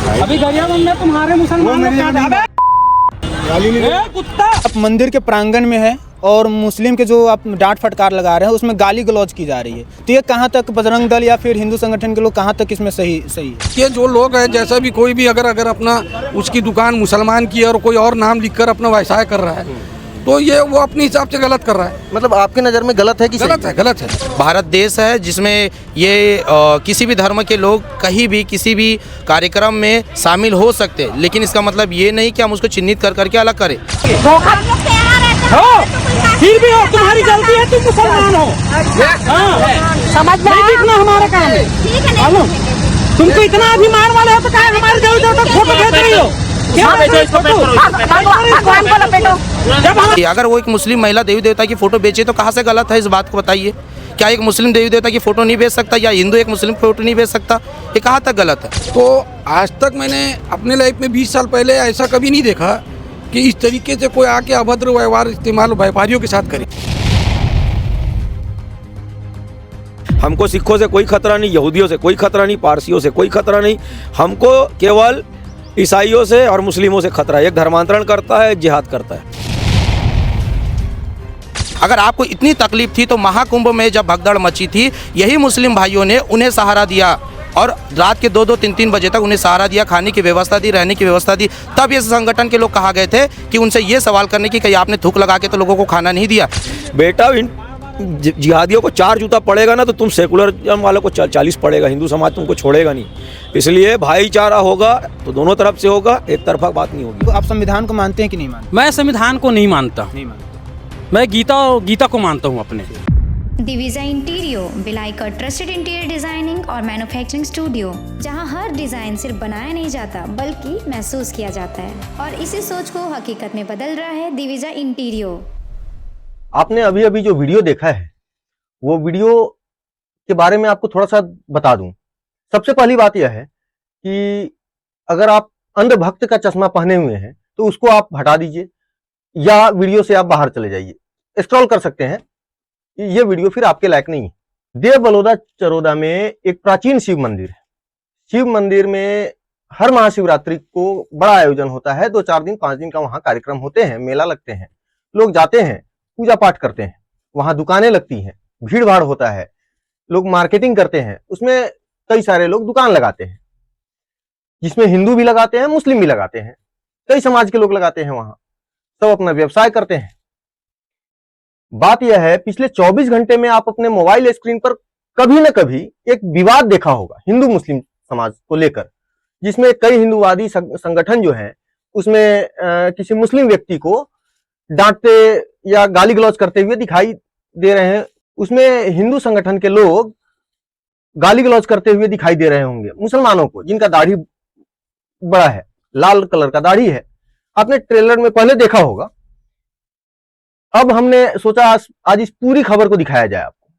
अभी गरियाबंद में तुम्हारे मुसलमान कुत्ता आप मंदिर के प्रांगण में है और मुस्लिम के जो आप डांट फटकार लगा रहे हैं उसमें गाली गलौज की जा रही है, तो ये कहाँ तक बजरंग दल या फिर हिंदू संगठन के लोग कहाँ तक इसमें सही है? ये जो लोग हैं, जैसा भी कोई भी अगर अपना उसकी दुकान मुसलमान की है और कोई और नाम लिखकर अपना व्यवसाय कर रहा है, तो ये वो अपने हिसाब से गलत कर रहा है। मतलब आपके नज़र में गलत है कि गलत है? गलत है। भारत देश है जिसमें ये किसी भी धर्म के लोग कहीं भी किसी भी कार्यक्रम में शामिल हो सकते हैं, लेकिन इसका मतलब ये नहीं कि हम उसको चिन्हित कर करके अलग करें। फिर भी हो, तुम्हारी गलती है, तुम मुसलमान हो, समझ में इतना हमारा काम है। तुमको इतना अभिमान वाले हो तो क्या हमारे देवी देवता फोटो भेज रही हो? अगर वो एक मुस्लिम महिला देवी देवता की फोटो बेचे तो कहाँ से गलत है, इस बात को बताइए। क्या एक मुस्लिम देवी देवता की फोटो नहीं बेच सकता या हिंदू एक मुस्लिम फोटो नहीं बेच सकता? ये कहाँ तक गलत है? तो आज तक मैंने अपने लाइफ में 20 साल पहले ऐसा कभी नहीं देखा कि इस तरीके से कोई आके अभद्र व्यवहार इस्तेमाल व्यापारियों के साथ करे। हमको सिखों से कोई खतरा नहीं, यहूदियों से कोई खतरा नहीं, पारसियों से कोई खतरा नहीं, हमको केवल ईसाइयों से और मुस्लिमों से खतरा है। एक धर्मांतरण करता है, एक जिहाद करता है। अगर आपको इतनी तकलीफ थी तो महाकुंभ में जब भगदड़ मची थी, यही मुस्लिम भाइयों ने उन्हें सहारा दिया और रात के 2-2, 3-3 बजे तक उन्हें सहारा दिया, खाने की व्यवस्था दी, रहने की व्यवस्था दी। तब ये संगठन के लोग कहा गए थे कि उनसे ये सवाल करने की, कहीं आपने थूक लगा के तो लोगों को खाना नहीं दिया। बेटा जिहादियों को 4 जूता पड़ेगा ना तो तुम सेकुलर वालों को 40 पड़ेगा। हिंदू समाज तुमको छोड़ेगा नहीं। इसलिए भाईचारा होगा तो दोनों तरफ से होगा, एक तरफा बात नहीं होगी। तो आप संविधान को मानते हैं कि नहीं मानते? मैं संविधान को नहीं मानता, मैं गीता को मानता हूँ अपने। दिविजा इंटीरियो भिलाई का ट्रस्टेड इंटीरियर डिजाइनिंग और मैन्युफैक्चरिंग स्टूडियो, जहां हर डिजाइन सिर्फ बनाया नहीं जाता बल्कि महसूस किया जाता है, और इसी सोच को हकीकत में बदल रहा है दिविजा इंटीरियो। आपने अभी अभी जो वीडियो देखा है वो वीडियो के बारे में आपको थोड़ा सा बता दूं। सबसे पहली बात यह है कि अगर आप अंधभक्त का चश्मा पहने हुए हैं तो उसको आप हटा दीजिए या वीडियो से आप बाहर चले जाइए, स्क्रॉल कर सकते हैं। ये वीडियो फिर आपके लायक नहीं है। देव बलौदा चरोदा में एक प्राचीन शिव मंदिर है। शिव मंदिर में हर महाशिवरात्रि को बड़ा आयोजन होता है। 2-4 दिन 5 दिन का वहां कार्यक्रम होते हैं, मेला लगते हैं, लोग जाते हैं, पूजा पाठ करते हैं, वहां दुकानें लगती हैं, भीड़ भाड़ होता है, लोग मार्केटिंग करते हैं। उसमें कई सारे लोग दुकान लगाते हैं, जिसमें हिंदू भी लगाते हैं, मुस्लिम भी लगाते हैं, कई समाज के लोग लगाते हैं। वहां सब अपना व्यवसाय करते हैं। बात यह है, पिछले 24 घंटे में आप अपने मोबाइल स्क्रीन पर कभी न कभी एक विवाद देखा होगा हिंदू मुस्लिम समाज को लेकर, जिसमें कई हिंदूवादी संगठन जो हैं उसमें किसी मुस्लिम व्यक्ति को डांटते या गाली गलौज करते हुए दिखाई दे रहे हैं। उसमें हिंदू संगठन के लोग गाली गलौज करते हुए दिखाई दे रहे होंगे मुसलमानों को, जिनका दाढ़ी बड़ा है, लाल कलर का दाढ़ी है। आपने ट्रेलर में पहले देखा होगा। अब हमने सोचा आज इस पूरी खबर को दिखाया जाए आपको।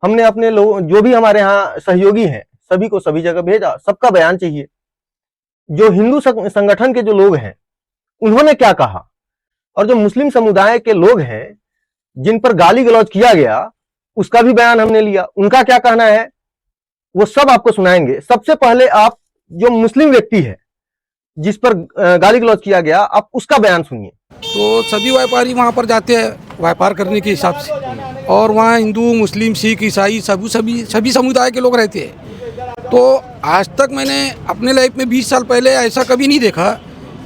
हमने अपने लोग जो भी हमारे यहाँ सहयोगी हैं सभी को सभी जगह भेजा, सबका बयान चाहिए। जो हिंदू संगठन के जो लोग हैं उन्होंने क्या कहा, और जो मुस्लिम समुदाय के लोग हैं जिन पर गाली गलौज किया गया उसका भी बयान हमने लिया। उनका क्या कहना है वो सब आपको सुनाएंगे। सबसे पहले आप जो मुस्लिम व्यक्ति है जिस पर गाली गलौज किया गया, आप उसका बयान सुनिए। तो सभी व्यापारी वहाँ पर जाते हैं व्यापार करने के हिसाब से, और वहाँ हिंदू, मुस्लिम, सिख, ईसाई सभी समुदाय के लोग रहते हैं। तो आज तक मैंने अपने लाइफ में 20 साल पहले ऐसा कभी नहीं देखा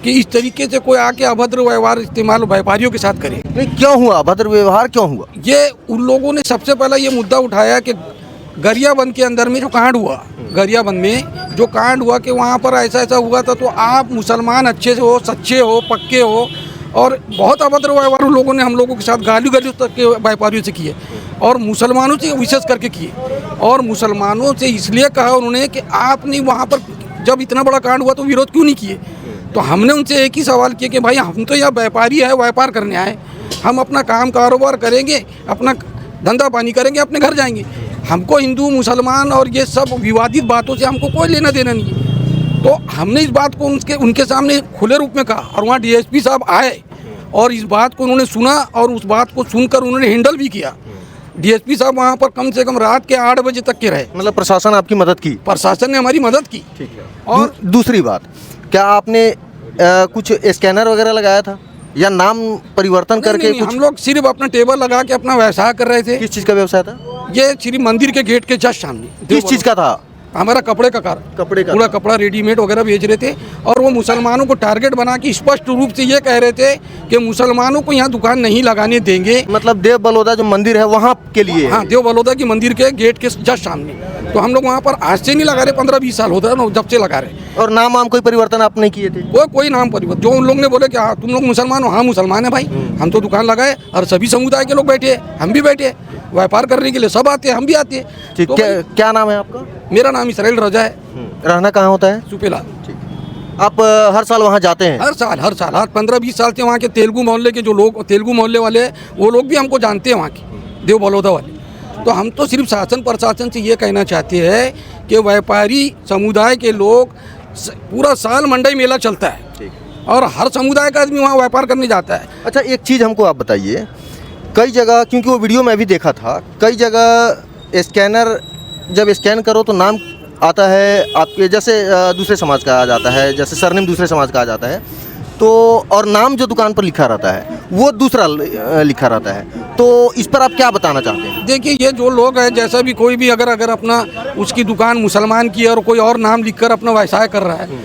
कि इस तरीके से कोई आके अभद्र व्यवहार इस्तेमाल व्यापारियों के साथ करे। क्यों हुआ अभद्र व्यवहार, क्यों हुआ? ये उन लोगों ने सबसे पहला ये मुद्दा उठाया कि गरियाबंद के अंदर में जो कांड हुआ, गरियाबंद में जो कांड हुआ कि वहाँ पर ऐसा हुआ था, तो आप मुसलमान अच्छे से हो, सच्चे हो, पक्के हो, और बहुत अभद्र व्यवहार उन लोगों ने हम लोगों के साथ गाली गलौज तक के व्यापारियों से किए, और मुसलमानों से विशेष करके किए। और मुसलमानों से इसलिए कहा उन्होंने कि आपने वहाँ पर जब इतना बड़ा कांड हुआ तो विरोध क्यों नहीं किए। तो हमने उनसे एक ही सवाल किया कि भाई हम तो यहाँ व्यापारी है, व्यापार करने आए, हम अपना काम कारोबार करेंगे, अपना धंधा पानी करेंगे, अपने घर जाएंगे। हमको हिंदू मुसलमान और ये सब विवादित बातों से हमको कोई लेना देना नहीं है। तो हमने इस बात को उनके सामने खुले रूप में कहा, और वहाँ डीएसपी साहब आए और इस बात को उन्होंने सुना और उस बात को सुनकर उन्होंने हैंडल भी किया। डीएसपी साहब वहाँ पर कम से कम रात के 8 बजे तक के रहे। मतलब प्रशासन आपकी मदद की? प्रशासन ने हमारी मदद की। ठीक है। और दूसरी बात, क्या आपने कुछ स्कैनर वगैरह लगाया था या नाम परिवर्तन करके नहीं, कुछ? हम लोग सिर्फ अपना टेबल लगा के अपना व्यवसाय कर रहे थे। किस चीज़ का व्यवसाय था? ये श्री मंदिर के गेट के जस्ट सामने। किस चीज़ का था? हमारा कपड़े का कार, कपड़े का पूरा कपड़ा रेडीमेड वगैरह बेच रहे थे। और वो मुसलमानों को टारगेट बना के स्पष्ट रूप से ये कह रहे थे कि मुसलमानों को यहाँ दुकान नहीं लगाने देंगे। मतलब देव बलौदा जो मंदिर है वहाँ के लिए? हाँ, देव बलौदा की मंदिर के गेट के जस्ट सामने। तो हम लोग वहाँ पर आज से नहीं लगा रहे, 15-20 साल होता है ना जब से लगा रहे। और नाम वाम कोई परिवर्तन आप नहीं किए थे? कोई नाम परिवर्तन, जो उन लोग ने बोले कि हाँ तुम लोग मुसलमान हो, हाँ मुसलमान है भाई, हम तो दुकान लगाए और सभी समुदाय के लोग बैठे हैं, हम भी बैठे हैं व्यापार करने के लिए, सब आते हैं, हम भी आते हैं। ठीक, तो क्या नाम है आपका? मेरा नाम इसराइल रजा है। रहना कहाँ होता है? सुपेला। आप हर साल वहाँ जाते हैं? हर साल हर 15-20 साल से वहाँ के तेलुगु मोहल्ले के जो लोग, तेलुगु मोहल्ले वाले वो लोग भी हमको जानते हैं, वहाँ के देव बलौदा वाले। तो हम तो सिर्फ शासन प्रशासन से ये कहना चाहते हैं कि व्यापारी समुदाय के लोग, पूरा साल मंडई मेला चलता है और हर समुदाय का आदमी वहाँ व्यापार करने जाता है। अच्छा, एक चीज़ हमको आप बताइए, कई जगह, क्योंकि वो वीडियो मैं भी देखा था, कई जगह स्कैनर जब स्कैन करो तो नाम आता है आपके, जैसे दूसरे समाज का आ जाता है, जैसे सरनेम दूसरे समाज का आ जाता है, तो और नाम जो दुकान पर लिखा रहता है वो दूसरा लिखा रहता है। तो इस पर आप क्या बताना चाहते हैं? देखिए, ये जो लोग हैं, जैसा भी कोई भी अगर अपना उसकी दुकान मुसलमान की है और कोई और नाम लिखकर अपना व्यवसाय कर रहा है,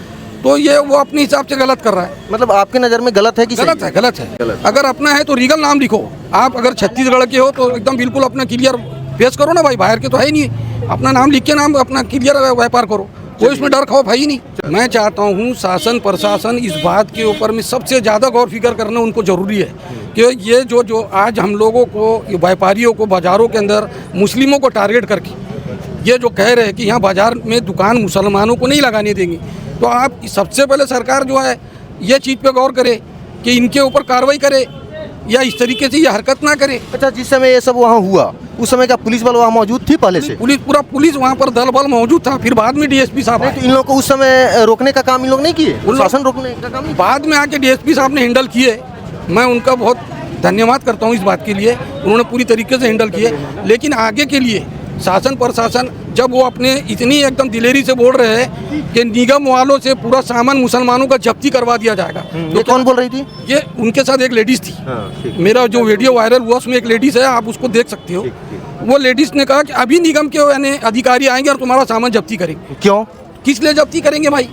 तो ये वो अपने हिसाब से गलत कर रहा है। मतलब आपके नज़र में गलत है कि सही? गलत है, गलत है। अगर अपना है तो रीगल नाम लिखो। आप अगर छत्तीसगढ़ के हो तो एकदम बिल्कुल अपना क्लियर फेस करो ना भाई, बाहर के तो है ही नहीं, अपना नाम लिख के नाम अपना क्लियर व्यापार करो, कोई उसमें डर खौफ है ही नहीं। मैं चाहता हूँ शासन प्रशासन इस बात के ऊपर में सबसे ज़्यादा गौर फिक्र करना उनको ज़रूरी है कि ये जो आज हम लोगों को, व्यापारियों को बाज़ारों के अंदर मुस्लिमों को टारगेट करके ये जो कह रहे हैं कि यहाँ बाज़ार में दुकान मुसलमानों को नहीं लगाने देंगे, तो आप सबसे पहले सरकार जो है ये चीज़ पे गौर करे कि इनके ऊपर कार्रवाई करे या इस तरीके से ये हरकत ना करे। अच्छा, जिस समय ये सब वहाँ हुआ उस समय क्या पुलिस बल वहाँ मौजूद थी पहले से? पूरा पुलिस वहाँ पर दल बल मौजूद था, फिर बाद में डीएसपी साहब आए। तो इन लोगों को उस समय रोकने का काम इन लोग नहीं किए? शासन रोकने का काम नहीं? बाद में आके डीएसपी साहब ने हैंडल किए, मैं उनका बहुत धन्यवाद करता हूँ इस बात के लिए, उन्होंने पूरी तरीके से हैंडल किए। लेकिन आगे के लिए शासन प्रशासन जब वो अपने इतनी एकदम दिलेरी से बोल रहे हैं कि निगम वालों से पूरा सामान मुसलमानों का जब्ती करवा दिया जाएगा। ये कौन बोल रही थी? ये उनके साथ एक लेडीज थी। हाँ, मेरा जो वीडियो वायरल हुआ उसमें एक लेडीज है, आप उसको देख सकते हो। वो लेडीज ने कहा कि अभी निगम के यानी अधिकारी आएंगे और तुम्हारा सामान जब्ती करेंगे। क्यों? किस लिए जब्ती करेंगे भाई?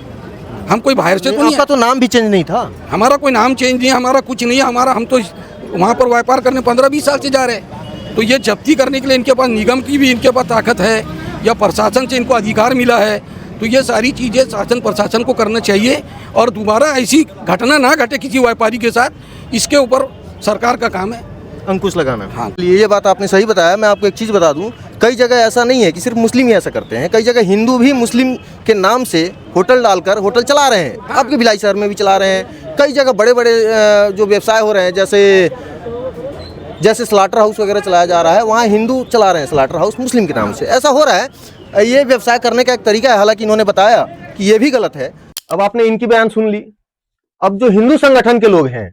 हम कोई बाहर से तो नहीं। आपका तो नाम भी चेंज नहीं था? हमारा कोई नाम चेंज नहीं, हमारा कुछ नहीं है, हमारा, हम तो वहाँ पर व्यापार करने 15-20 साल से जा रहे हैं। तो ये जब्ती करने के लिए इनके पास निगम की भी इनके पास ताकत है या प्रशासन से इनको अधिकार मिला है। तो ये सारी चीज़ें शासन प्रशासन को करना चाहिए और दोबारा ऐसी घटना ना घटे किसी व्यापारी के साथ, इसके ऊपर सरकार का काम है अंकुश लगाना। हाँ। ये बात आपने सही बताया। मैं आपको एक चीज़ बता दूं, कई जगह ऐसा नहीं है कि सिर्फ मुस्लिम ही ऐसा करते हैं, कई जगह हिंदू भी मुस्लिम के नाम से होटल डालकर होटल चला रहे हैं। आपके भिलाई शहर में भी चला रहे हैं, कई जगह बड़े बड़े जो व्यवसाय हो रहे हैं, जैसे स्लाटर हाउस वगैरह चलाया जा रहा है, वहाँ हिंदू चला रहे हैं स्लाटर हाउस मुस्लिम के नाम से। ऐसा हो रहा है, ये व्यवसाय करने का एक तरीका है। हालांकि इन्होंने बताया कि ये भी गलत है। अब आपने इनकी बयान सुन ली, अब जो हिंदू संगठन के लोग हैं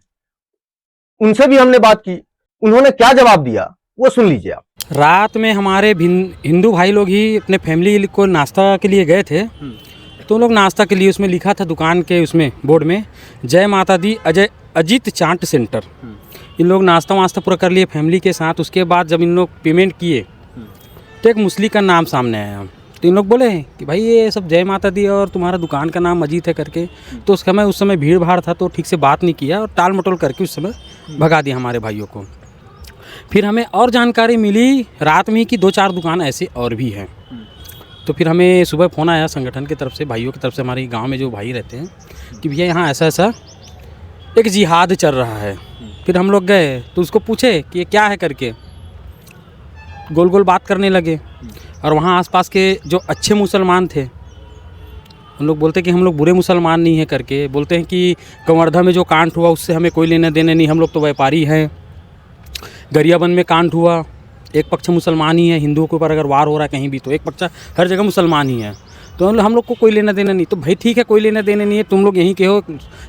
उनसे भी हमने बात की, उन्होंने क्या जवाब दिया वो सुन लीजिए आप। रात में हमारे हिंदू भाई लोग ही अपने फैमिली को नाश्ता के लिए गए थे, तो लोग नाश्ता के लिए, उसमें लिखा था दुकान के उसमें बोर्ड में जय माता दी अजीत चाट सेंटर। इन लोग नाश्ता वास्ता पूरा कर लिए फैमिली के साथ। उसके बाद जब इन लोग पेमेंट किए तो एक मुस्लिम का नाम सामने आया, तो इन लोग बोले कि भाई ये सब जय माता दी और तुम्हारा दुकान का नाम अजीत है करके। तो उस समय भीड़ भाड़ था तो ठीक से बात नहीं किया और टाल मटोल करके उस समय भगा दिया हमारे भाइयों को। फिर हमें और जानकारी मिली रात में कि 2-4 दुकान ऐसे और भी हैं। तो फिर हमें सुबह फ़ोन आया संगठन की तरफ से, भाइयों की तरफ से, हमारे गांव में जो भाई रहते हैं, कि भैया यहाँ ऐसा ऐसा एक जिहाद चल रहा है। फिर हम लोग गए तो उसको पूछे कि ये क्या है करके, गोल गोल बात करने लगे। और वहाँ आसपास के जो अच्छे मुसलमान थे उन लोग बोलते कि हम लोग बुरे मुसलमान नहीं हैं करके, बोलते हैं कि कवर्धा में जो कांड हुआ उससे हमें कोई लेना देना नहीं, हम लोग तो व्यापारी हैं। गरियाबंद में कांड हुआ, एक पक्ष मुसलमान ही है, हिंदुओं के ऊपर अगर वार हो रहा है कहीं भी तो एक पक्ष हर जगह मुसलमान ही है, तो हम लोग को कोई लेना देना नहीं। तो भाई ठीक है, कोई लेना देना नहीं है, तुम लोग यहीं के हो,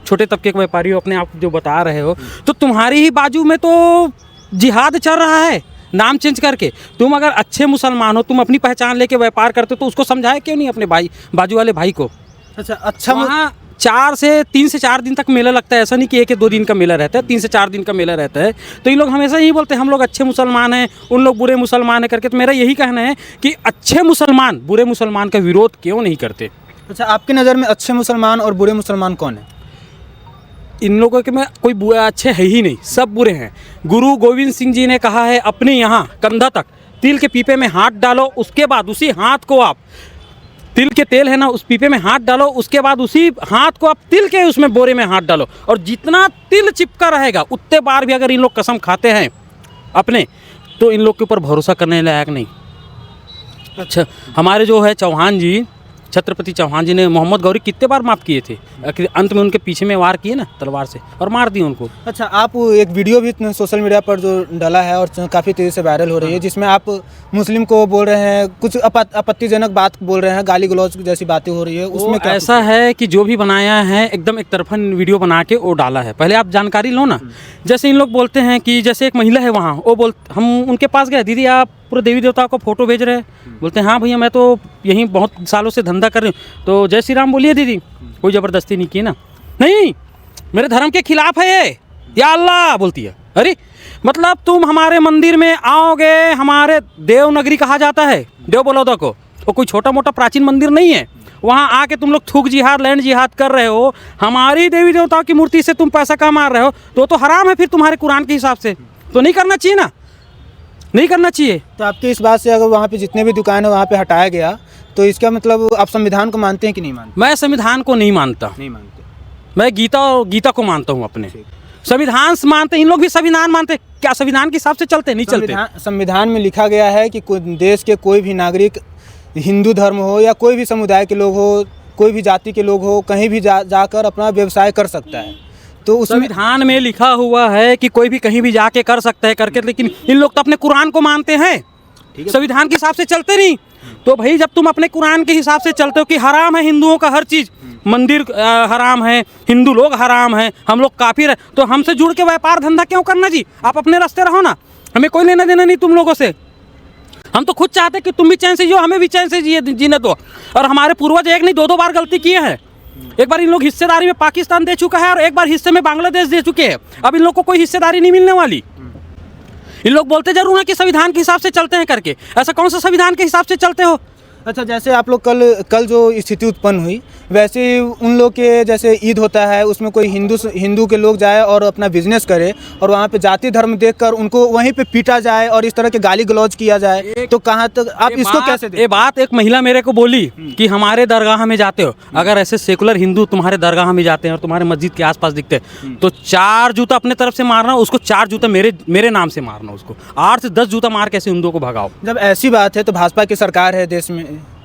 छोटे तबके के व्यापारी हो, अपने आप जो बता रहे हो, तो तुम्हारी ही बाजू में तो जिहाद चल रहा है, नाम चेंज करके। तुम अगर अच्छे मुसलमान हो, तुम अपनी पहचान लेके व्यापार करते हो, तो उसको समझाया क्यों नहीं अपने भाई बाजू वाले भाई को। अच्छा वहाँ 3 से 4 दिन तक मेला लगता है, ऐसा नहीं कि 1 2 दिन का मेला रहता है, 3 से 4 दिन का मेला रहता है। तो इन लोग हमेशा यही बोलते हैं हम लोग अच्छे मुसलमान हैं, उन लोग बुरे मुसलमान हैं करके। तो मेरा यही कहना है कि अच्छे मुसलमान बुरे मुसलमान का विरोध क्यों नहीं करते। अच्छा, आपकी नज़र में अच्छे मुसलमान और बुरे मुसलमान कौन है? इन लोगों के में कोई अच्छे है ही नहीं, सब बुरे हैं। गुरु गोविंद सिंह जी ने कहा है अपने यहाँ कंधा तक तिल के पीपे में हाथ डालो, उसके बाद उसी हाथ को आप तिल के तेल है ना, उस पीपे में हाथ डालो, उसके बाद उसी हाथ को आप तिल के उसमें बोरे में हाथ डालो, और जितना तिल चिपका रहेगा उतने बार भी अगर इन लोग कसम खाते हैं अपने, तो इन लोग के ऊपर भरोसा करने लायक नहीं। अच्छा, हमारे जो है चौहान जी, छत्रपति चौहान जी ने मोहम्मद गौरी कितने बार माफ़ किए थे, अंत में उनके पीछे में वार किए ना तलवार से और मार दिए उनको। अच्छा, आप एक वीडियो भी सोशल मीडिया पर जो डाला है और काफ़ी तेज़ी से वायरल हो रही है, जिसमें आप मुस्लिम को बोल रहे हैं, कुछ आपत्तिजनक बात बोल रहे हैं, गाली गलौज जैसी बातें हो रही है, उसमें क्या ऐसा है कि जो भी बनाया है एकदम एक तरफा वीडियो बना के वो डाला है। पहले आप जानकारी लो ना। जैसे इन लोग बोलते हैं कि जैसे एक महिला है वहाँ, वो हम उनके पास गए, दीदी आप पूरे देवी देवताओं को फोटो भेज रहे हैं। बोलते हैं हाँ भैया मैं तो यहीं बहुत सालों से धंधा कर रही हूँ। तो जय श्री राम बोलिए दीदी, कोई ज़बरदस्ती नहीं की ना, नहीं मेरे धर्म के खिलाफ है ये, या अल्लाह बोलती है। अरे मतलब तुम हमारे मंदिर में आओगे, हमारे देवनगरी कहा जाता है देव बलौदा को, वो कोई छोटा मोटा प्राचीन मंदिर नहीं है। वहाँ आके तुम लोग थूक जिहाद लैंड जिहाद कर रहे हो, हमारी देवी देवताओं की मूर्ति से तुम पैसा कमा रहे हो, तो हराम है फिर तुम्हारे कुरान के हिसाब से, तो नहीं करना चाहिए ना, नहीं करना चाहिए। तो आपकी इस बात से अगर वहाँ पे जितने भी दुकान है वहाँ पे हटाया गया, तो इसका मतलब आप संविधान को मानते हैं कि नहीं मानते? मैं संविधान को नहीं मानता, नहीं मानते। मैं गीता को मानता हूँ अपने। संविधान मानते, इन लोग भी संविधान मानते, क्या संविधान के हिसाब से चलते नहीं चलते? संविधान में लिखा गया है कि देश के कोई भी नागरिक, हिंदू धर्म हो या कोई भी समुदाय के लोग हो, कोई भी जाति के लोग हो, कहीं भी जाकर अपना व्यवसाय कर सकता है। तो उसमें संविधान में लिखा हुआ है कि कोई भी कहीं भी जाके कर सकता है करके, लेकिन इन लोग तो अपने कुरान को मानते हैं, संविधान के हिसाब से चलते नहीं। तो भाई जब तुम अपने कुरान के हिसाब से चलते हो कि हराम है हिंदुओं का हर चीज़, मंदिर हराम है, हिंदू लोग हराम हैं, हम लोग काफिर है, तो हमसे जुड़ के व्यापार धंधा क्यों करना जी? आप अपने रास्ते रहो ना, हमें कोई लेना देना नहीं तुम लोगों से। हम तो खुद चाहते कि तुम भी चैन से जियो, हमें भी चैन से जीने दो। और हमारे पूर्वज एक नहीं 2 बार गलती किए हैं। एक बार इन लोग हिस्सेदारी में पाकिस्तान दे चुका है और एक बार हिस्से में बांग्लादेश दे चुके हैं। अब इन लोग को कोई हिस्सेदारी नहीं मिलने वाली। इन लोग बोलते जरूर हैं कि संविधान के हिसाब से चलते हैं करके, ऐसा कौन सा संविधान के हिसाब से चलते हो? अच्छा, जैसे आप लोग कल जो स्थिति उत्पन्न हुई, वैसे उन लोग के जैसे ईद होता है, उसमें कोई हिंदू के लोग जाए और अपना बिजनेस करे और वहाँ पे जाति धर्म देखकर उनको वहीं पे पीटा जाए और इस तरह के गाली गलौज किया जाए, तो कहाँ तक आप इसको कैसे देखते? ये बात एक महिला मेरे को बोली कि हमारे दरगाह में जाते हो, अगर ऐसे सेकुलर हिंदू तुम्हारे दरगाह में जाते हैं और तुम्हारे मस्जिद के आसपास दिखते हैं, तो 4 जूता अपने तरफ से मारना, उसको 4 जूता मेरे नाम से मारना, उसको 8 से 10 जूता मार कैसे हिंदुओं को भगाओ। जब ऐसी बात है तो भाजपा की सरकार है,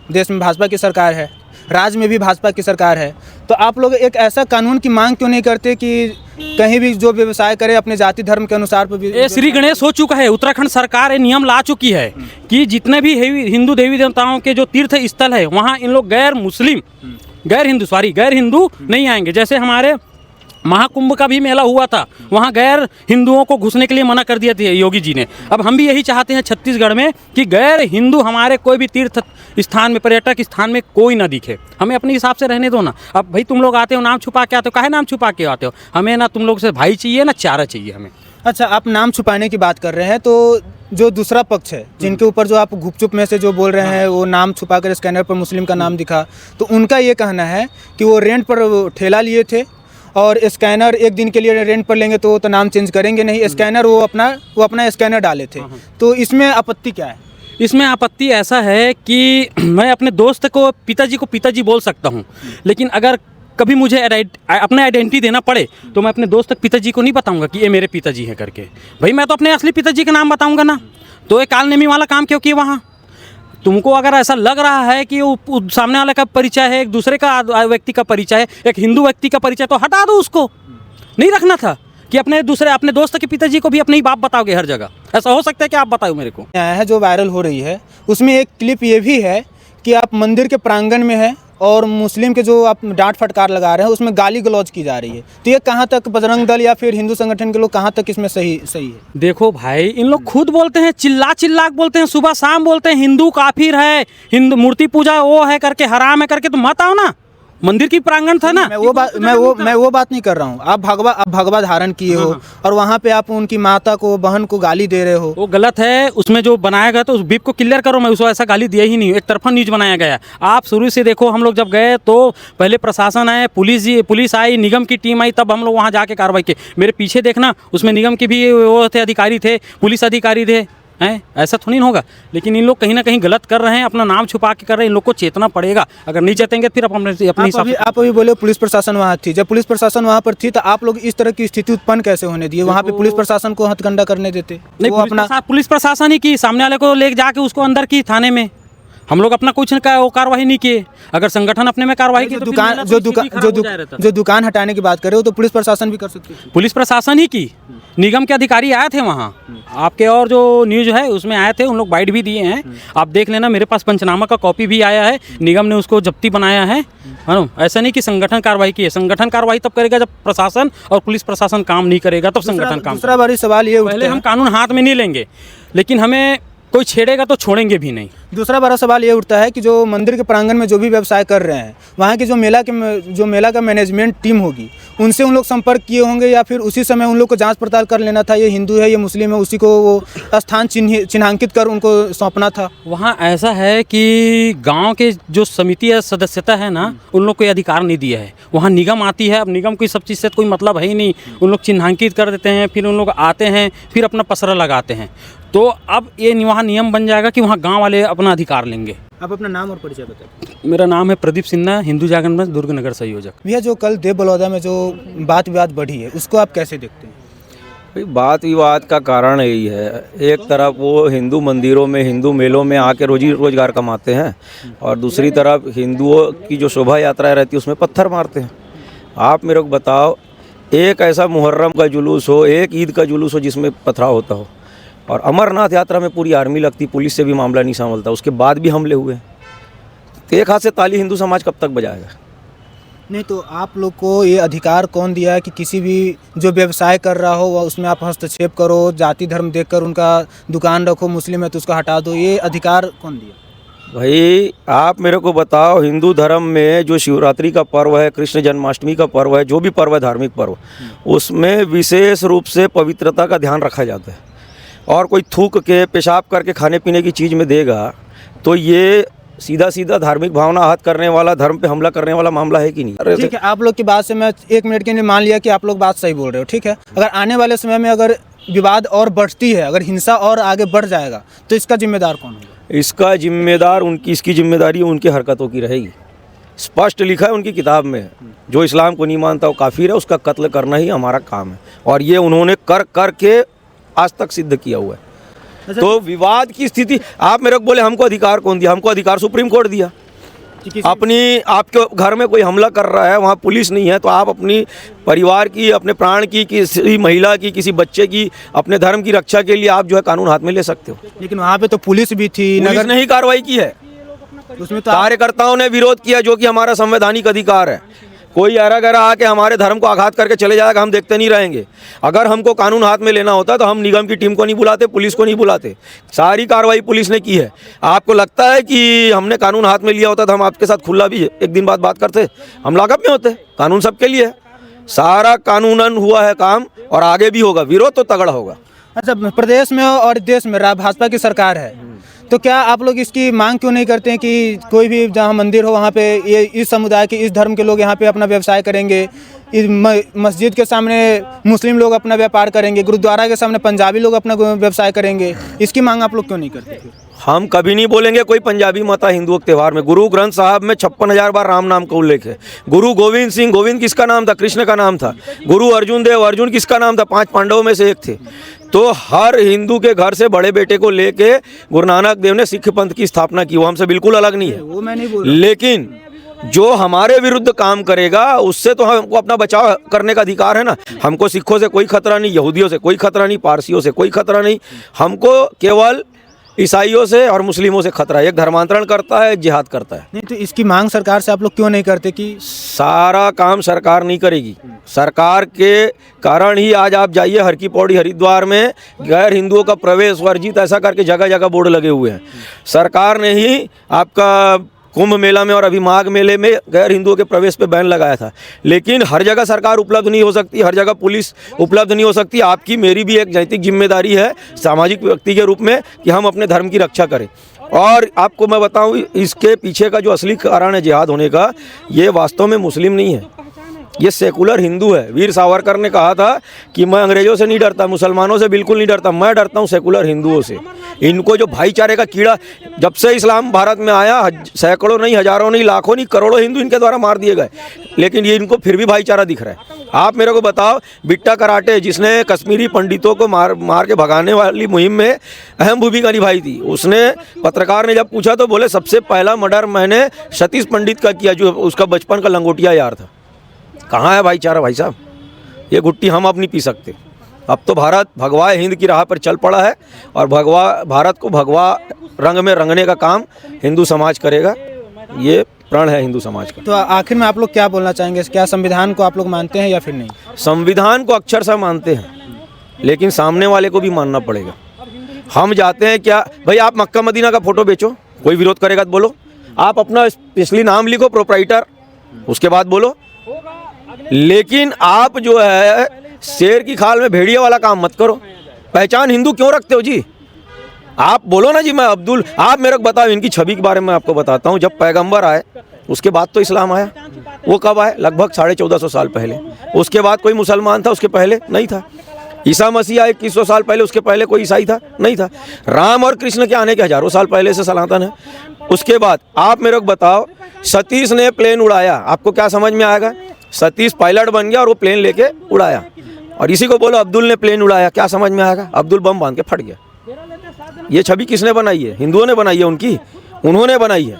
देश में भाजपा की सरकार है, राज्य में भी भाजपा की सरकार है, तो आप लोग एक ऐसा कानून की मांग क्यों नहीं करते कि कहीं भी जो व्यवसाय करे अपने जाति धर्म के अनुसार पर? ये श्री गणेश हो चुका है, उत्तराखंड सरकार ये नियम ला चुकी है कि जितने भी हिंदू देवी देवताओं के जो तीर्थ स्थल है वहाँ इन लोग गैर हिंदू नहीं आएंगे। जैसे हमारे महाकुंभ का भी मेला हुआ था, वहाँ गैर हिंदुओं को घुसने के लिए मना कर दिया था योगी जी ने। अब हम भी यही चाहते हैं छत्तीसगढ़ में कि गैर हिंदू हमारे कोई भी तीर्थ स्थान में, पर्यटक स्थान में कोई ना दिखे, हमें अपने हिसाब से रहने दो ना। अब भाई तुम लोग आते हो नाम छुपा के आते हो, काहे नाम छुपा के आते हो? हमें ना तुम लोग से भाई चाहिए ना चारा चाहिए हमें। अच्छा, आप नाम छुपाने की बात कर रहे हैं, तो जो दूसरा पक्ष है जिनके ऊपर जो आप गुपचुप में से जो बोल रहे हैं, वो नाम छुपाकर स्कैनर पर मुस्लिम का नाम दिखा, तो उनका ये कहना है कि वो रेंट पर ठेला लिए थे और स्कैनर एक दिन के लिए रेंट पर लेंगे तो नाम चेंज करेंगे नहीं, स्कैनर वो अपना स्कैनर डाले थे। तो इसमें आपत्ति क्या है? इसमें आपत्ति ऐसा है कि मैं अपने दोस्त को पिताजी बोल सकता हूँ, लेकिन अगर कभी मुझे अपना आइडेंटिटी देना पड़े तो मैं अपने दोस्त तक पिताजी को नहीं बताऊंगा कि ये मेरे पिताजी हैं करके। भाई मैं तो अपने असली पिताजी का नाम बताऊंगा ना, तो ये कालनेमी वाला काम क्यों किया वहाँ? तुमको अगर ऐसा लग रहा है कि वो सामने वाले का परिचय है, एक दूसरे का व्यक्ति का परिचय है, एक हिंदू व्यक्ति का परिचय, तो हटा दो उसको। नहीं रखना था कि अपने दोस्त के पिताजी को भी अपने ही बाप बताओगे हर जगह। ऐसा हो सकता है कि आप बताओ मेरे को? है जो वायरल हो रही है, उसमें एक क्लिप ये भी है कि आप मंदिर के प्रांगण में हैं और मुस्लिम के जो आप डांट फटकार लगा रहे हैं उसमें गाली गलौज की जा रही है, तो ये कहाँ तक बजरंग दल या फिर हिंदू संगठन के लोग कहाँ तक इसमें सही है? देखो भाई, इन लोग खुद बोलते हैं, चिल्ला चिल्ला के बोलते हैं, सुबह शाम बोलते हैं हिंदू काफिर है, हिंदू मूर्ति पूजा वो है करके, हराम है करके, तो मत आओ ना, मंदिर की प्रांगण था ना। मैं वो बात नहीं कर रहा हूँ। आप भगवा धारण किए हो और वहाँ पे आप उनकी माता को, बहन को गाली दे रहे हो, वो गलत है। उसमें जो बनाया गया तो उस बीप को क्लियर करो, मैं उसको ऐसा गाली दिया ही नहीं, एक तरफा न्यूज बनाया गया। आप शुरू से देखो, हम लोग जब गए तो पहले प्रशासन आए, पुलिस आई, निगम की टीम आई, तब हम लोग वहाँ जाके कार्रवाई की। मेरे पीछे देखना, उसमें निगम के भी वो थे, अधिकारी थे, पुलिस अधिकारी थे, हैं, ऐसा थोड़ी ना होगा। लेकिन इन लोग कहीं ना कहीं गलत कर रहे हैं, अपना नाम छुपा के कर रहे हैं। इन लोग को चेतना पड़ेगा, अगर नहीं चेतेंगे फिर अपने हिसाब से। आप अभी बोले पुलिस प्रशासन वहाँ थी, जब पुलिस प्रशासन वहाँ पर थी तो आप लोग इस तरह की स्थिति उत्पन्न कैसे होने दिए? वहाँ पे पुलिस प्रशासन को हथकंडा करने देते? नहीं, पुलिस प्रशासन ही की, सामने वाले को ले जाके उसको अंदर की थाने में। हम लोग अपना कुछ कार्रवाई नहीं किए। अगर संगठन अपने में कार्रवाई की, जो दुकान हटाने की बात कर रहे हो तो पुलिस प्रशासन भी कर सकती है। पुलिस प्रशासन ही की, निगम के अधिकारी आए थे वहाँ आपके, और जो न्यूज है उसमें आए थे, उन लोग बाइट भी दिए हैं, आप देख लेना। मेरे पास पंचनामा का कॉपी भी आया है, निगम ने उसको जब्ती बनाया है ना। ऐसा नहीं कि संगठन कार्रवाई की है। संगठन कार्रवाई तब करेगा जब प्रशासन और पुलिस प्रशासन काम नहीं करेगा, तब संगठन काम। दूसरा बड़ी सवाल ये, पहले हम कानून हाथ में नहीं लेंगे, लेकिन हमें कोई छेड़ेगा तो छोड़ेंगे भी नहीं। दूसरा बड़ा सवाल ये उठता है कि जो मंदिर के प्रांगण में जो भी व्यवसाय कर रहे हैं, वहाँ की जो मेला का मैनेजमेंट टीम होगी, उनसे उन लोग संपर्क किए होंगे या फिर उसी समय उन लोग को जांच पड़ताल कर लेना था, ये हिंदू है, ये मुस्लिम है, उसी को वो स्थान चिन्हांकित कर उनको सौंपना था? वहाँ ऐसा है कि गांव के जो समिति या सदस्यता है ना, उन लोग को अधिकार नहीं दिया है। वहाँ निगम आती है, अब निगम को सब चीज़ से कोई मतलब है ही नहीं। उन लोग चिन्हांकित कर देते हैं, फिर उन लोग आते हैं, फिर अपना पसरा लगाते हैं। तो अब ये वहाँ नियम बन जाएगा कि वहाँ गांव वाले अपना अधिकार लेंगे। आप अपना नाम और परिचय बताएं। मेरा नाम है प्रदीप सिन्हा, हिंदू जागरण मंच दुर्ग नगर संयोजक। भैया, जो कल देव बलौदा में जो बात विवाद बढ़ी है, उसको आप कैसे देखते हैं? भाई, बात विवाद का कारण यही है, एक तरफ वो हिंदू मंदिरों में, हिंदू मेलों में आके रोजी रोजगार कमाते हैं, और दूसरी तरफ हिंदुओं की जो शोभा यात्रा रहती है उसमें पत्थर मारते हैं। आप मेरे को बताओ, एक ऐसा मुहर्रम का जुलूस हो, एक ईद का जुलूस हो जिसमें पथराव होता हो, और अमरनाथ यात्रा में पूरी आर्मी लगती, पुलिस से भी मामला नहीं संभलता, उसके बाद भी हमले हुए। तो एक हाथ से ताली हिंदू समाज कब तक बजाएगा? नहीं, तो आप लोग को ये अधिकार कौन दिया है कि किसी भी जो व्यवसाय कर रहा हो उसमें आप हस्तक्षेप करो, जाति धर्म देखकर उनका दुकान रखो, मुस्लिम है तो उसका हटा दो, ये अधिकार कौन दिया? भाई, आप मेरे को बताओ, हिंदू धर्म में जो शिवरात्रि का पर्व है, कृष्ण जन्माष्टमी का पर्व है, जो भी पर्व है धार्मिक पर्व, उसमें विशेष रूप से पवित्रता का ध्यान रखा जाता है। और कोई थूक के, पेशाब करके खाने पीने की चीज़ में देगा तो ये सीधा सीधा धार्मिक भावना आहत करने वाला, धर्म पे हमला करने वाला मामला है कि नहीं? ठीक है, आप लोग की बात से मैं 1 मिनट के लिए मान लिया कि आप लोग बात सही बोल रहे हो, ठीक है। अगर आने वाले समय में अगर विवाद और बढ़ती है, अगर हिंसा और आगे बढ़ जाएगा, तो इसका जिम्मेदार कौन होगा? इसका जिम्मेदार इसकी जिम्मेदारी उनकी हरकतों की रहेगी। स्पष्ट लिखा है उनकी किताब में, जो इस्लाम को नहीं मानता वो काफिर है, उसका कत्ल करना ही हमारा काम है, और ये उन्होंने कर के आज तक सिद्ध किया हुआ है। तो विवाद की स्थिति, आप मेरे को बोले हमको अधिकार कौन दिया? हमको अधिकार सुप्रीम कोर्ट दिया। आपके घर में कोई हमला कर रहा है, वहाँ पुलिस नहीं है, तो आप अपनी परिवार की, अपने प्राण की, किसी महिला की, किसी बच्चे की, अपने धर्म की रक्षा के लिए आप जो है कानून हाथ में ले सकते हो। लेकिन वहाँ पे तो पुलिस भी थी, नगर ने ही कार्रवाई की है, उसमें तो कार्यकर्ताओं ने विरोध किया, जो कि हमारा संवैधानिक अधिकार है। कोई अरा गरा आके हमारे धर्म को आघात करके चले जाएगा, हम देखते नहीं रहेंगे। अगर हमको कानून हाथ में लेना होता तो हम निगम की टीम को नहीं बुलाते, पुलिस को नहीं बुलाते। सारी कार्रवाई पुलिस ने की है। आपको लगता है कि हमने कानून हाथ में लिया होता तो हम आपके साथ खुला भी एक दिन बाद बात करते? हम लॉकअप में होते। कानून सबके लिए है, सारा कानूनन हुआ है काम, और आगे भी होगा। विरोध तो तगड़ा होगा। अच्छा, प्रदेश में और देश में भाजपा की सरकार है, तो क्या आप लोग इसकी मांग क्यों नहीं करते हैं कि कोई भी जहाँ मंदिर हो वहाँ पे ये इस समुदाय के, इस धर्म के लोग यहाँ पे अपना व्यवसाय करेंगे, इस मस्जिद के सामने मुस्लिम लोग अपना व्यापार करेंगे, गुरुद्वारा के सामने पंजाबी लोग अपना व्यवसाय करेंगे, इसकी मांग आप लोग क्यों नहीं करते? हम कभी नहीं बोलेंगे कोई पंजाबी मत है हिंदुओं के त्यौहार में। गुरु ग्रंथ साहब में 56,000 बार राम नाम का उल्लेख है। गुरु गोविंद सिंह, गोविंद किसका नाम था? कृष्ण का नाम था। गुरु अर्जुन देव, अर्जुन किसका नाम था? 5 पांडवों में से एक थे। तो हर हिंदू के घर से बड़े बेटे को लेके गुरु नानक देव ने सिख पंथ की स्थापना की। वो हमसे बिल्कुल अलग नहीं है, वो मैं नहीं बोल रहा। लेकिन जो हमारे विरुद्ध काम करेगा उससे तो हमको अपना बचाव करने का अधिकार है ना। हमको सिखों से कोई खतरा नहीं, यहूदियों से कोई खतरा नहीं, पारसियों से कोई खतरा नहीं। हमको केवल ईसाइयों से और मुस्लिमों से खतरा है। एक धर्मांतरण करता है, एक जिहाद करता है। नहीं तो इसकी मांग सरकार से आप लोग क्यों नहीं करते कि सारा काम सरकार नहीं करेगी। सरकार के कारण ही आज आप जाइए हर की पौड़ी हरिद्वार में गैर हिंदुओं का प्रवेश वर्जित ऐसा करके जगह जगह बोर्ड लगे हुए हैं। सरकार ने ही आपका कुंभ मेला में और अभी माघ मेले में गैर हिंदुओं के प्रवेश पे बैन लगाया था। लेकिन हर जगह सरकार उपलब्ध नहीं हो सकती, हर जगह पुलिस उपलब्ध नहीं हो सकती। आपकी मेरी भी एक नैतिक जिम्मेदारी है सामाजिक व्यक्ति के रूप में कि हम अपने धर्म की रक्षा करें। और आपको मैं बताऊं, इसके पीछे का जो असली कारण है जिहाद होने का, ये वास्तव में मुस्लिम नहीं है, ये सेकुलर हिंदू है। वीर सावरकर ने कहा था कि मैं अंग्रेज़ों से नहीं डरता, मुसलमानों से बिल्कुल नहीं डरता, मैं डरता हूँ सेकुलर हिंदुओं से। इनको जो भाईचारे का कीड़ा, जब से इस्लाम भारत में आया सैकड़ों नहीं, हजारों नहीं, लाखों नहीं, करोड़ों हिंदू इनके द्वारा मार दिए गए, लेकिन ये इनको फिर भी भाईचारा दिख रहा है। आप मेरे को बताओ, बिट्टा कराटे जिसने कश्मीरी पंडितों को मार के भगाने वाली मुहिम में अहम भूमिका निभाई थी, उसने, पत्रकार ने जब पूछा तो बोले सबसे पहला मर्डर मैंने सतीश पंडित का किया, जो उसका बचपन का लंगोटिया यार था। कहाँ है भाईचारा भाई साहब? ये गुट्टी हम अब नहीं पी सकते। अब तो भारत भगवा हिंद की राह पर चल पड़ा है और भारत को भगवा रंग में रंगने का काम हिंदू समाज करेगा। ये प्रण है हिंदू समाज का। तो आखिर में आप लोग क्या बोलना चाहेंगे? क्या संविधान को आप लोग मानते हैं या फिर नहीं? संविधान को अक्षरशः मानते हैं, लेकिन सामने वाले को भी मानना पड़ेगा। हम जाते हैं क्या भाई, आप मक्का मदीना का फोटो बेचो, कोई विरोध करेगा तो बोलो। आप अपना स्पेशली नाम लिखो प्रोप्राइटर, उसके बाद बोलो। लेकिन आप जो है शेर की खाल में भेड़िया वाला काम मत करो। पहचान हिंदू क्यों रखते हो जी? आप बोलो ना जी मैं अब्दुल। आप मेरे को बताओ, इनकी छवि के बारे में आपको बताता हूँ। जब पैगंबर आए उसके बाद तो इस्लाम आया। वो कब आए? लगभग 1450 साल पहले। उसके बाद कोई मुसलमान था? उसके पहले नहीं था। ईसा मसीह आए 2100 साल पहले, उसके पहले कोई ईसाई था? नहीं था। राम और कृष्ण के आने के हजारों साल पहले से सनातन है। उसके बाद आप मेरे को बताओ, सतीश ने प्लेन उड़ाया, आपको क्या समझ में आएगा? सतीश पायलट बन गया और वो प्लेन लेके उड़ाया। और इसी को बोलो अब्दुल ने प्लेन उड़ाया, क्या समझ में आएगा? अब्दुल बम बांध के फट गया। ये छवि किसने बनाई है? हिंदुओं ने बनाई है उनकी, उन्होंने बनाई है।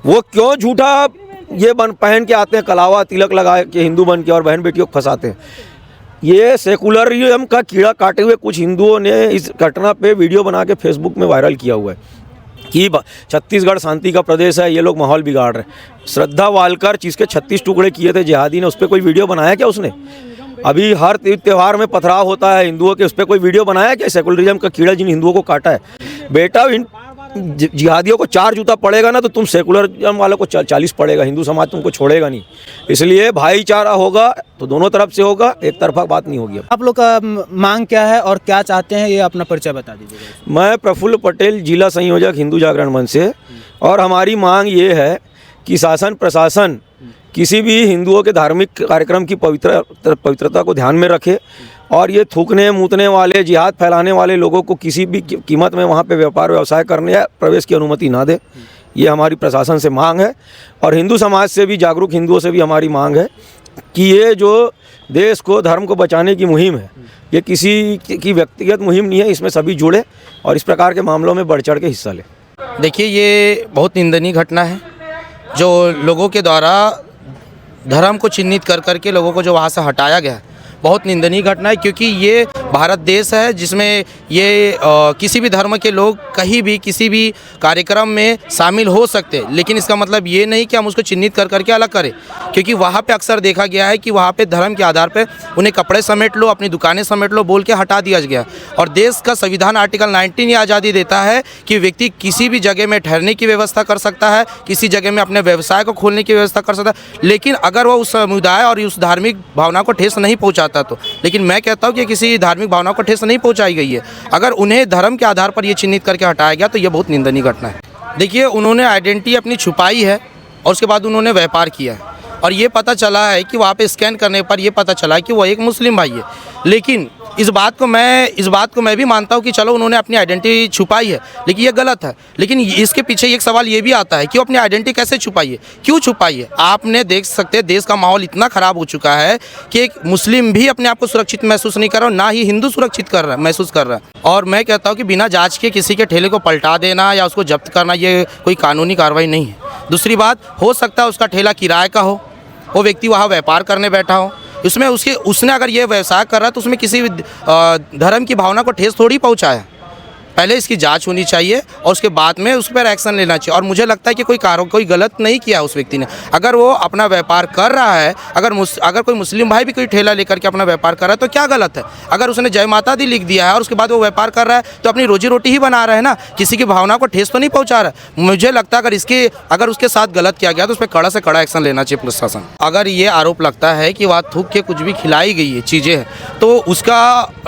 वो क्यों झूठा ये पहन के आते हैं, कलावा तिलक लगा के हिंदू बन के, और बहन बेटियों को फंसाते हैं। ये सेकुलरिज्म का कीड़ा काटे हुए कुछ हिंदुओं ने इस घटना पे वीडियो बना के फेसबुक में वायरल किया हुआ है कि छत्तीसगढ़ शांति का प्रदेश है, ये लोग माहौल बिगाड़ रहे हैं। श्रद्धा वालकर जिसके 36 टुकड़े किए थे जिहादी ने, उस पर कोई वीडियो बनाया क्या उसने? अभी हर त्यौहार में पथराव होता है हिंदुओं के, उस पर कोई वीडियो बनाया क्या? सेकुलरिज्म का कीड़ा जिन हिंदुओं को काटा है। बेटा, इन जिहादियों को 4 जूता पड़ेगा ना तो तुम सेकुलरिज्म वालों को 40 पड़ेगा। हिंदू समाज तुमको छोड़ेगा नहीं। इसलिए भाईचारा होगा तो दोनों तरफ से होगा, एक तरफा बात नहीं होगी। आप लोग का मांग क्या है और क्या चाहते हैं, ये अपना परिचय बता दीजिएगा। मैं प्रफुल्ल पटेल, जिला संयोजक हिंदू जागरण मंच से। और हमारी मांग ये है कि शासन प्रशासन किसी भी हिंदुओं के धार्मिक कार्यक्रम की पवित्रता को ध्यान में रखे और ये थूकने मूतने वाले, जिहाद फैलाने वाले लोगों को किसी भी कीमत में वहाँ पे व्यापार व्यवसाय करने या प्रवेश की अनुमति ना दे। ये हमारी प्रशासन से मांग है। और हिंदू समाज से भी, जागरूक हिंदुओं से भी हमारी मांग है कि ये जो देश को, धर्म को बचाने की मुहिम है, ये किसी की व्यक्तिगत मुहिम नहीं है। इसमें सभी जुड़े और इस प्रकार के मामलों में बढ़ चढ़ के हिस्सा लें। देखिए, ये बहुत निंदनीय घटना है जो लोगों के द्वारा धर्म को चिन्हित कर करके लोगों को जो वहाँ से हटाया गया है। बहुत निंदनीय घटना है, क्योंकि ये भारत देश है जिसमें ये किसी भी धर्म के लोग कहीं भी किसी भी कार्यक्रम में शामिल हो सकते हैं। लेकिन इसका मतलब ये नहीं कि हम उसको चिन्हित कर करके अलग करें, क्योंकि वहाँ पे अक्सर देखा गया है कि वहाँ पे धर्म के आधार पे उन्हें कपड़े समेट लो, अपनी दुकानें समेट लो बोल के हटा दिया गया। और देश का संविधान आर्टिकल 19 ये आज़ादी देता है कि व्यक्ति किसी भी जगह में ठहरने की व्यवस्था कर सकता है, किसी जगह में अपने व्यवसाय को खोलने की व्यवस्था कर सकता है, लेकिन अगर वह उस समुदाय और उस धार्मिक भावना को ठेस नहीं पहुँचाता तो। लेकिन मैं कहता हूँ कि किसी धार्मिक भावना को ठेस नहीं पहुँचाई गई है। अगर उन्हें धर्म के आधार पर ये चिन्हित करके हटाया गया तो ये बहुत निंदनीय घटना है। देखिए, उन्होंने आइडेंटिटी अपनी छुपाई है और उसके बाद उन्होंने व्यापार किया है। और ये पता चला है कि वहाँ पे स्कैन करने पर ये पता चला है कि वो एक मुस्लिम भाई है। लेकिन इस बात को मैं भी मानता हूँ कि चलो उन्होंने अपनी आइडेंटिटी छुपाई है, लेकिन ये गलत है। लेकिन इसके पीछे एक सवाल ये भी आता है कि वो अपनी आइडेंटिटी कैसे छुपाई है, क्यों छुपाई है? आपने देख सकते हैं देश का माहौल इतना ख़राब हो चुका है कि एक मुस्लिम भी अपने आप को सुरक्षित महसूस नहीं कर रहा, ना ही हिंदू सुरक्षित महसूस कर रहा है। और मैं कहता हूँ कि बिना जाँच के किसी के ठेले को पलटा देना या उसको जब्त करना ये कोई कानूनी कार्रवाई नहीं है। दूसरी बात, हो सकता है उसका ठेला किराए का हो, वो व्यक्ति वहाँ व्यापार करने बैठा हो, उसमें उसने अगर ये व्यवसाय कर रहा है तो उसमें किसी धर्म की भावना को ठेस थोड़ी पहुँचाया। पहले इसकी जांच होनी चाहिए और उसके बाद में उस पर एक्शन लेना चाहिए। और मुझे लगता है कि कोई गलत नहीं किया उस व्यक्ति ने। अगर वो अपना व्यापार कर रहा है, अगर कोई मुस्लिम भाई भी कोई ठेला लेकर के अपना व्यापार कर रहा है तो क्या गलत है? अगर उसने जय माता दी लिख दिया है और उसके बाद वो व्यापार कर रहा है तो अपनी रोजी रोटी ही बना रहा है ना, किसी की भावना को ठेस तो नहीं पहुंचा रहा है। मुझे लगता है अगर उसके साथ गलत किया गया तो उस पर कड़ा से कड़ा एक्शन लेना चाहिए प्रशासन। अगर ये आरोप लगता है कि वहाँ थूक के कुछ भी खिलाई गई है चीज़ें हैं तो उसका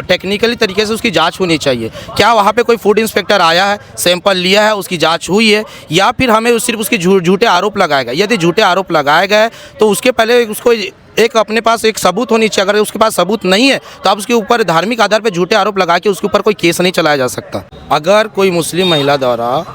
टेक्निकली तरीके से उसकी जांच होनी चाहिए। क्या वहाँ पे कोई फूड इंस्पेक्टर आया है, सैंपल लिया है, उसकी जांच हुई है, या फिर हमें सिर्फ उसके झूठे आरोप लगाए गए? यदि झूठे आरोप लगाए गए तो उसके पहले उसको एक अपने पास एक सबूत होनी चाहिए। अगर उसके पास सबूत नहीं है तो आप उसके ऊपर धार्मिक आधार पर झूठे आरोप लगा के उसके ऊपर कोई केस नहीं चलाया जा सकता। अगर कोई मुस्लिम महिला द्वारा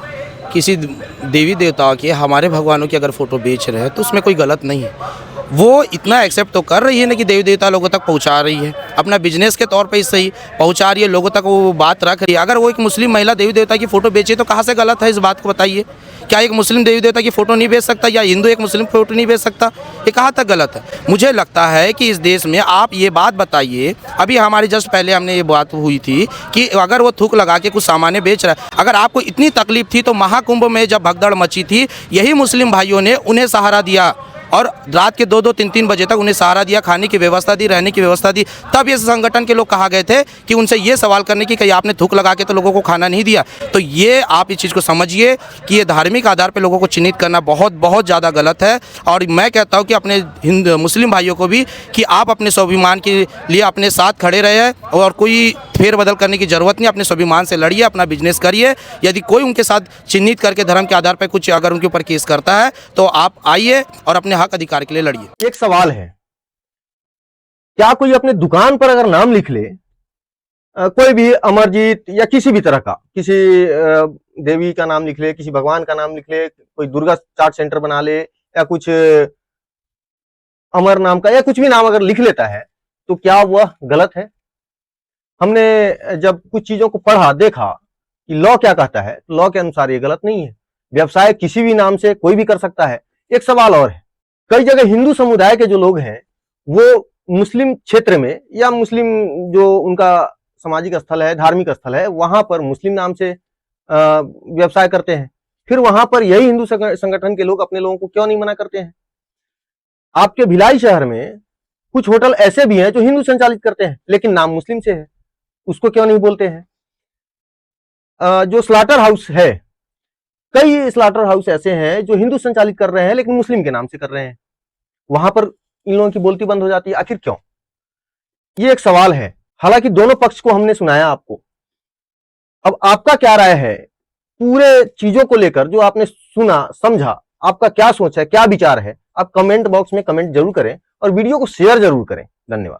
किसी देवी देवताओं के, हमारे भगवानों की अगर फ़ोटो बेच रहे हैं तो उसमें कोई गलत नहीं है। वो इतना एक्सेप्ट तो कर रही है ना कि देवी देवता लोगों तक पहुंचा रही है, अपना बिजनेस के तौर पे ही सही पहुंचा रही है, लोगों तक वो बात रख रही है। अगर वो एक मुस्लिम महिला देवी देवता की फ़ोटो बेचे तो कहाँ से गलत है, इस बात को बताइए। क्या एक मुस्लिम देवी देवता की फ़ोटो नहीं बेच सकता या हिंदू एक मुस्लिम फ़ोटो नहीं बेच सकता? ये कहाँ तक गलत है? मुझे लगता है कि इस देश में आप ये बात बताइए, अभी हमारी जस्ट पहले हमने ये बात हुई थी कि अगर वो थूक लगा के कुछ सामान्य बेच रहा है, अगर आपको इतनी तकलीफ थी तो महाकुंभ में जब भगदड़ मची थी यही मुस्लिम भाइयों ने उन्हें सहारा दिया और रात के 2-2, 3-3 बजे तक उन्हें सहारा दिया, खाने की व्यवस्था दी, रहने की व्यवस्था दी। तब ये संगठन के लोग कहा गए थे कि उनसे ये सवाल करने की कि आपने थूक लगा के तो लोगों को खाना नहीं दिया। तो ये आप इस चीज़ को समझिए कि ये धार्मिक आधार पर लोगों को चिन्हित करना बहुत बहुत ज़्यादा गलत है। और मैं कहता हूँ कि अपने मुस्लिम भाइयों को भी कि आप अपने स्वाभिमान के लिए अपने साथ खड़े रहे और कोई फेरबदल करने की ज़रूरत नहीं। अपने स्वाभिमान से लड़िए, अपना बिजनेस करिए। यदि कोई उनके साथ चिन्हित करके धर्म के आधार पर कुछ अगर उनके ऊपर केस करता है तो आप आइए और अपने हक अधिकार के लिए लड़िए। एक सवाल है, क्या कोई अपने दुकान पर अगर नाम लिख ले, कोई भी अमरजीत या किसी भी तरह का, किसी देवी का नाम लिख ले, किसी भगवान का नाम लिख ले, कोई दुर्गा चाट सेंटर बना ले या कुछ अमर नाम का या कुछ भी नाम अगर लिख लेता है तो क्या वह गलत है? हमने जब कुछ चीजों को पढ़ा, देखा कि लॉ क्या कहता है, लॉ के अनुसार ये गलत नहीं है। व्यवसाय किसी भी नाम से कोई भी कर सकता है। एक सवाल और है, कई जगह हिंदू समुदाय के जो लोग हैं वो मुस्लिम क्षेत्र में या मुस्लिम जो उनका सामाजिक स्थल है, धार्मिक स्थल है, वहां पर मुस्लिम नाम से व्यवसाय करते हैं। फिर वहां पर यही हिंदू संगठन के लोग अपने लोगों को क्यों नहीं मना करते हैं? आपके भिलाई शहर में कुछ होटल ऐसे भी हैं जो हिंदू संचालित करते हैं लेकिन नाम मुस्लिम से है, उसको क्यों नहीं बोलते हैं? जो स्लाटर हाउस है, कई स्लाटर हाउस ऐसे हैं जो हिंदू संचालित कर रहे हैं लेकिन मुस्लिम के नाम से कर रहे हैं, वहां पर इन लोगों की बोलती बंद हो जाती है। आखिर क्यों? ये एक सवाल है। हालांकि दोनों पक्ष को हमने सुनाया आपको। अब आपका क्या राय है पूरे चीजों को लेकर, जो आपने सुना समझा, आपका क्या सोच है, क्या विचार है? आप कमेंट बॉक्स में कमेंट जरूर करें और वीडियो को शेयर जरूर करें। धन्यवाद।